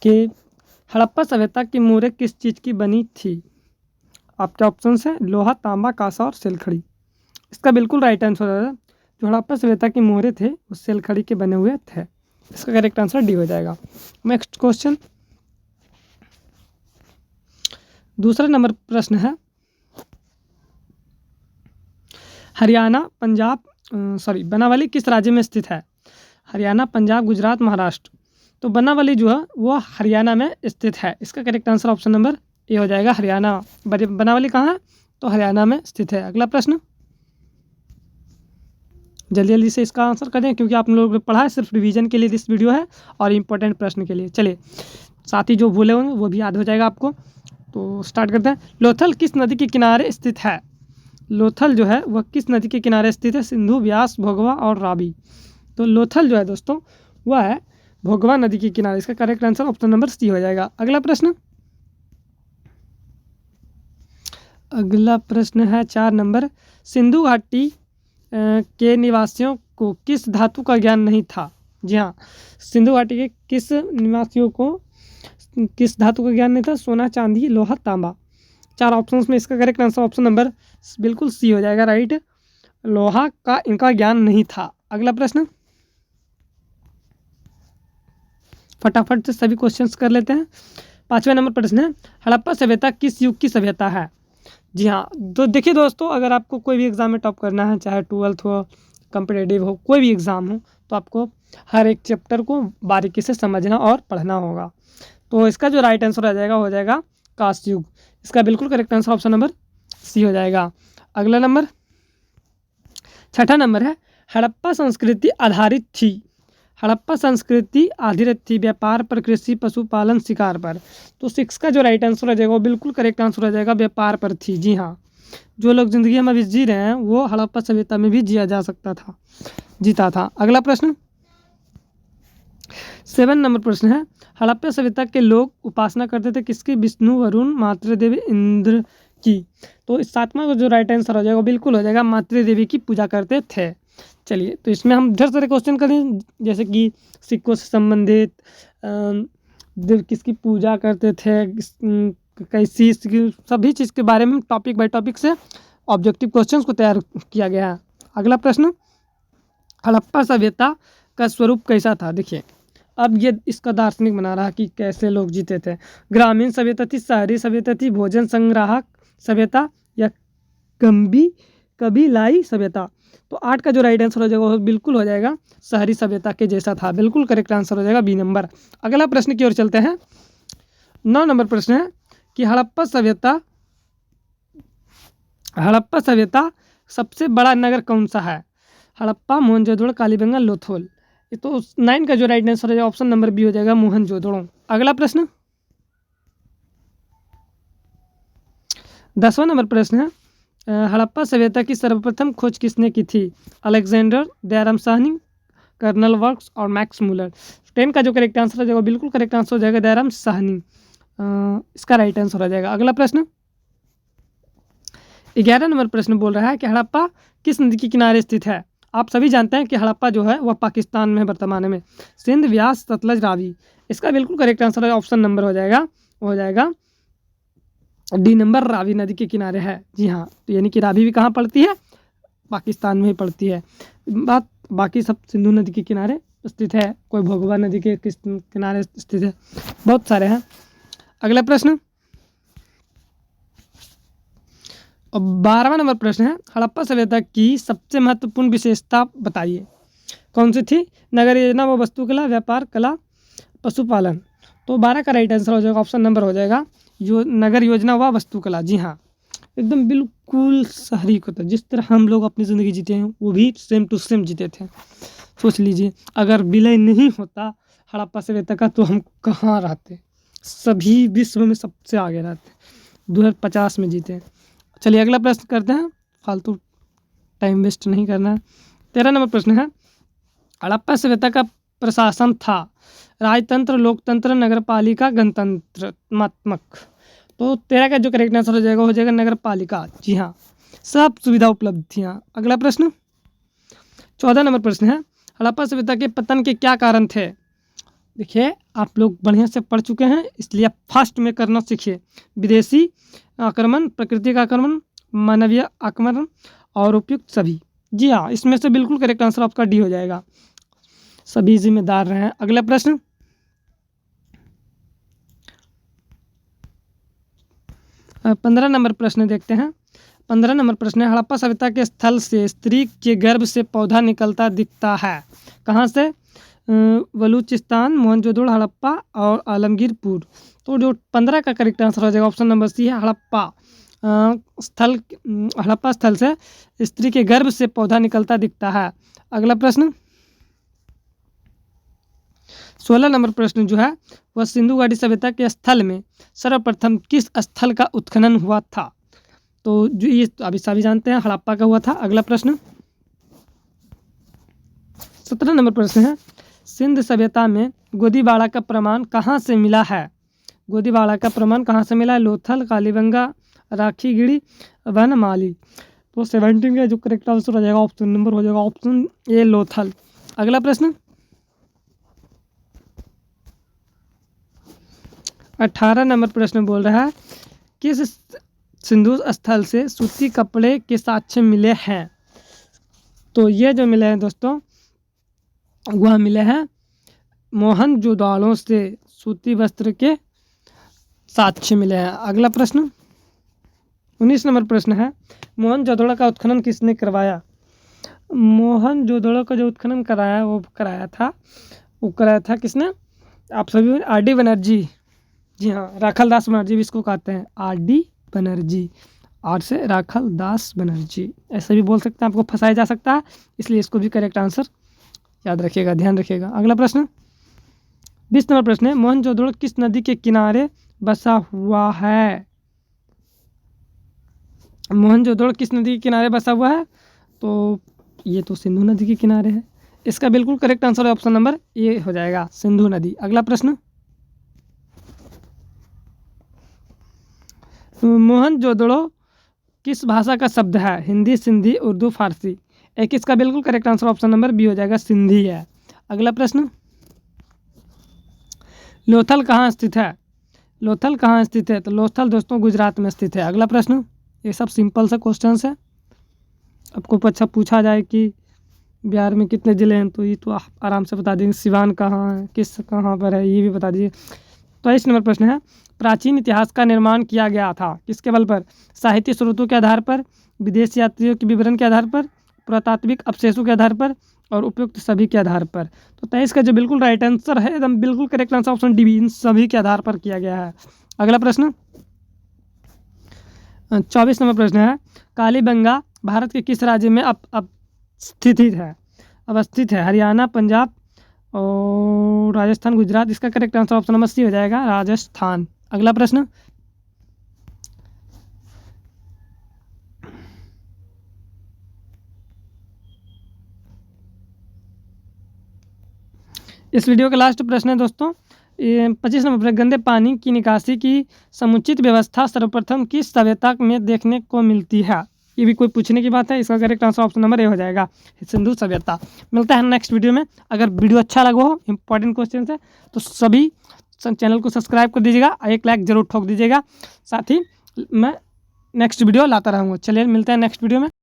कि हड़प्पा सभ्यता की मोहरें किस चीज़ की बनी थी? आपके ऑप्शंस हैं लोहा, तांबा, कांसा और सेलखड़ी। इसका बिल्कुल राइट आंसर है जो हड़प्पा सभ्यता की मोहरें थे वो सेलखड़ी के बने हुए थे। इसका करेक्ट आंसर डी हो जाएगा। नेक्स्ट क्वेश्चन, दूसरा नंबर प्रश्न है, हरियाणा पंजाब बनावली किस राज्य में स्थित है? हरियाणा, पंजाब, गुजरात, महाराष्ट्र। तो बनावली जो है वो हरियाणा में स्थित है। इसका correct answer option number A हो जाएगा, हरियाणा। बनावली कहाँ है? तो हरियाणा में स्थित है। अगला प्रश्न, जल्दी जल्दी से इसका आंसर करें क्योंकि आप लोगों ने पढ़ा है, सिर्फ रिवीजन के लिए दिस वीडियो है और इंपॉर्टेंट प्रश्न के लिए। चलिए, साथ ही जो भूले होंगे वो भी याद हो जाएगा आपको। तो स्टार्ट करते हैं। लोथल किस नदी के किनारे स्थित है? लोथल जो है वह किस नदी के किनारे स्थित है? सिंधु, व्यास, भोगवा और रावी। तो लोथल जो है दोस्तों वह है भोगवा नदी के किनारे। इसका correct answer option number C हो जाएगा। अगला प्रश्न है 4 नंबर, सिंधु घाटी के निवासियों को किस धातु का ज्ञान नहीं था? जी हाँ, सिंधु घाटी के किस निवासियों को किस धातु का ज्ञान नहीं था? सोना, चांदी, लोहा, तांबा। 4 ऑप्शंस में इसका करेक्ट आंसर ऑप्शन नंबर बिल्कुल सी हो जाएगा, राइट। लोहा का इनका ज्ञान नहीं था। अगला प्रश्न, फटाफट से सभी क्वेश्चंस कर लेते हैं। 5वां नंबर प्रश्न है, हड़प्पा सभ्यता किस युग की सभ्यता है? जी हाँ, तो देखिए दोस्तों, अगर आपको कोई भी एग्ज़ाम में टॉप करना है, चाहे 12th हो, कॉम्पिटिटिव हो, कोई भी एग्ज़ाम हो, तो आपको हर एक चैप्टर को बारीकी से समझना और पढ़ना होगा। तो इसका जो राइट आंसर आ जाएगा हो जाएगा कांस्य युग। इसका बिल्कुल correct answer option number C हो जाएगा। अगला नंबर, 6ठा नंबर है, हड़प्पा संस्कृति आधारित थी। हड़प्पा संस्कृति आधारित थी व्यापार पर, कृषि, पशुपालन, शिकार पर। तो 6 का जो राइट आंसर आ जाएगा वो बिल्कुल करेक्ट आंसर आ जाएगा, व्यापार पर थी। जी हाँ, जो लोग ज़िंदगी में अभी जी रहे हैं वो हड़प्पा सभ्यता में भी जिया जा सकता था, जीता था। अगला प्रश्न, 7 नंबर प्रश्न है, हड़प्पा सभ्यता के लोग उपासना करते थे किसकी? विष्णु, वरुण, मातृ देवी, इंद्र की। तो इस 7वां का जो राइट आंसर हो जाएगा वो बिल्कुल हो जाएगा, मातृ देवी की पूजा करते थे। चलिए, तो इसमें हम ढेर सारे क्वेश्चन करें, जैसे कि सिक्कों से संबंधित, देव किसकी पूजा करते थे, कैसी, सभी चीज़ के बारे में टॉपिक बाय टॉपिक से ऑब्जेक्टिव क्वेश्चंस को तैयार किया गया है। अगला प्रश्न, हड़प्पा सभ्यता का स्वरूप कैसा था? देखिए, अब ये इसका दार्शनिक बना रहा कि कैसे लोग जीते थे। ग्रामीण सभ्यता थी, शहरी सभ्यता थी, भोजन संग्राहक सभ्यता या कबीलाई सभ्यता। तो 8 का जो राइट आंसर हो जाएगा वो बिल्कुल हो जाएगा शहरी सभ्यता के जैसा था। बिल्कुल करेक्ट आंसर हो जाएगा बी नंबर। अगला प्रश्न की ओर चलते हैं। 9 नंबर प्रश्न है कि हड़प्पा सभ्यता सबसे बड़ा नगर कौन सा है? हड़प्पा, मोहनजोदड़ो, कालीबंगा, लोथल। तो 9 का जो राइट आंसर है ऑप्शन नंबर बी हो जाएगा, मोहनजोदड़ो। अगला प्रश्न, 10वां नंबर प्रश्न है, हड़प्पा सभ्यता की सर्वप्रथम खोज किसने की थी? Alexander, Dayaram Sahni, Colonel Works और मैक्स मूलर। 10 का जो करेक्ट आंसर हो जाएगा बिल्कुल करेक्ट आंसर हो जाएगा दयाराम साहनी। इसका राइट आंसर हो जाएगा। अगला प्रश्न, 11 नंबर प्रश्न बोल रहा है कि हड़प्पा किस नदी के किनारे स्थित है? आप सभी जानते हैं कि हड़प्पा जो है वह पाकिस्तान में वर्तमान में, सिंध, व्यास, सतलज, रावी। इसका बिल्कुल करेक्ट आंसर ऑप्शन नंबर हो जाएगा डी नंबर, रावी नदी के किनारे है। जी हाँ, तो यानी कि रावी भी कहाँ पड़ती है? पाकिस्तान में ही पड़ती है। बाकी सब सिंधु नदी के किनारे स्थित है, कोई भोगवा नदी के किस किनारे स्थित है, बहुत सारे हैं। अगला प्रश्न, 12वां नंबर प्रश्न है, हड़प्पा सभ्यता की सबसे महत्वपूर्ण विशेषता बताइए। कौन सी थी? नगर योजना व वास्तुकला, व्यापार, कला, पशुपालन। तो 12 का राइट आंसर हो जाएगा ऑप्शन नंबर हो जाएगा जो नगर योजना व वास्तुकला। जी हाँ, एकदम बिल्कुल शहरी को था, जिस तरह हम लोग अपनी ज़िंदगी जीते हैं वो भी सेम टू सेम जीते थे। सोच लीजिए, अगर विलय नहीं होता हड़प्पा सभ्यता का तो हम कहाँ रहते? सभी विश्व में सबसे आगे रहते, 2050 में जीते। चलिए अगला प्रश्न करते हैं, फालतू टाइम वेस्ट नहीं करना है। 13 नंबर प्रश्न है, हड़प्पा सभ्यता का प्रशासन था राजतंत्र, लोकतंत्र, नगरपालिका, गणतंत्रात्मक। तो 13 का जो करेक्ट आंसर हो जाएगा नगरपालिका। जी हाँ, सब सुविधा उपलब्ध थी यहाँ। अगला प्रश्न, 14 नंबर प्रश्न है, हड़प्पा सभ्यता के पतन के क्या कारण थे? देखिए आप लोग बढ़िया से पढ़ चुके हैं, इसलिए आप फास्ट में करना सीखिए। विदेशी आक्रमण, प्राकृतिक आक्रमण, मानवीय आक्रमण और उपयुक्त सभी। जी हाँ, इसमें से बिल्कुल करेक्ट आंसर आपका डी हो जाएगा, सभी जिम्मेदार रहे हैं। अगला प्रश्न, 15 नंबर प्रश्न देखते हैं। 15 नंबर प्रश्न है, हड़प्पा सभ्यता के स्थल से स्त्री के गर्भ से पौधा निकलता दिखता है, कहाँ से? बलूचिस्तान, मोहनजोदड़ो, हड़प्पा और आलमगीरपुर। तो जो 15 का करेक्ट आंसर हो जाएगा ऑप्शन नंबर सी है, हड़प्पा स्थल। हड़प्पा स्थल से स्त्री के गर्भ से पौधा निकलता दिखता है। अगला प्रश्न, 16 नंबर प्रश्न जो है वह सिंधु घाटी सभ्यता के स्थल में सर्वप्रथम किस स्थल का उत्खनन हुआ था? तो जो ये अभी सभी जानते हैं, हड़प्पा का हुआ था। अगला प्रश्न, 17 नंबर प्रश्न है, सिंध सभ्यता में गोदीबाड़ा का प्रमाण कहाँ से मिला है? गोदीबाड़ा का प्रमाण कहाँ से मिला है? लोथल, कालीबंगा, राखीगढ़ी, वनमाली। तो 17 का जो करेक्ट आंसर हो जाएगा ऑप्शन नंबर हो जाएगा ऑप्शन ए, लोथल। अगला प्रश्न, 18 नंबर प्रश्न बोल रहा है, किस सिंधु स्थल से सूती कपड़े के साक्ष्य मिले हैं? तो ये जो मिले हैं दोस्तों वह मिले हैं मोहनजोदाड़ो से सूती वस्त्र के साक्ष्य मिले हैं। अगला प्रश्न, 19 नंबर प्रश्न है, मोहनजोदड़ो का उत्खनन किसने करवाया? मोहनजोदड़ो का जो उत्खनन कराया था किसने? आप सभी, आर डी बनर्जी। जी हाँ, राखल दास बनर्जी भी इसको कहते हैं, आर डी बनर्जी, आर से राखल दास बनर्जी, ऐसे भी बोल सकते हैं, आपको फंसाया जा सकता है, इसलिए इसको भी करेक्ट आंसर याद रखिएगा, ध्यान रखिएगा। अगला प्रश्न, 20 नंबर प्रश्न है, मोहनजोदड़ो किस नदी के किनारे बसा हुआ है? मोहनजोदड़ो किस नदी के किनारे बसा हुआ है? तो ये तो सिंधु नदी के किनारे है, इसका बिल्कुल correct answer option number A हो जाएगा, सिंधु नदी। अगला प्रश्न, मोहनजोदड़ो किस भाषा का शब्द है? हिंदी, सिंधी, उर्दू, फारसी। एक इसका बिल्कुल correct answer option number B हो जाएगा, सिंधी है। अगला प्रश्न, लोथल कहाँ स्थित है? लोथल कहाँ स्थित है? तो लोथल दोस्तों गुजरात में स्थित है। अगला प्रश्न, ये सब सिंपल सा क्वेश्चन है, आपको अच्छा पूछा जाए कि बिहार में कितने ज़िले हैं, तो ये तो आप आराम से बता देंगे। सिवान कहाँ है, कहाँ पर है, ये भी बता दीजिए। तो 22 नंबर प्रश्न है, प्राचीन इतिहास का निर्माण किया गया था किसके बल पर? साहित्य स्रोतों के आधार पर, विदेश यात्रियों के विवरण के आधार पर, पुरातात्विक अवशेषों के आधार पर और उपयुक्त सभी के आधार पर। तो 23 का जो बिल्कुल राइट आंसर है, एकदम बिल्कुल करेक्ट आंसर ऑप्शन डी, इन सभी के आधार पर किया गया है। अगला प्रश्न, 24 नंबर प्रश्न है, कालीबंगा भारत के किस राज्य में अवस्थित है? हरियाणा, पंजाब और राजस्थान, गुजरात। इसका correct answer option number C हो जाएगा, राजस्थान। अगला प्रश्न, इस वीडियो का लास्ट प्रश्न है दोस्तों, 25 नंबर प्रश्न, गंदे पानी की निकासी की समुचित व्यवस्था सर्वप्रथम किस सभ्यता में देखने को मिलती है? ये भी कोई पूछने की बात है, इसका correct answer option number A हो जाएगा, सिंधु सभ्यता। मिलता है नेक्स्ट वीडियो में। अगर वीडियो अच्छा लगा हो, इंपॉर्टेंट क्वेश्चन है, तो सभी चैनल को सब्सक्राइब कर दीजिएगा, एक लाइक जरूर ठोक दीजिएगा, साथ ही मैं नेक्स्ट वीडियो लाता रहूँगा। चलिए मिलते हैं नेक्स्ट वीडियो में।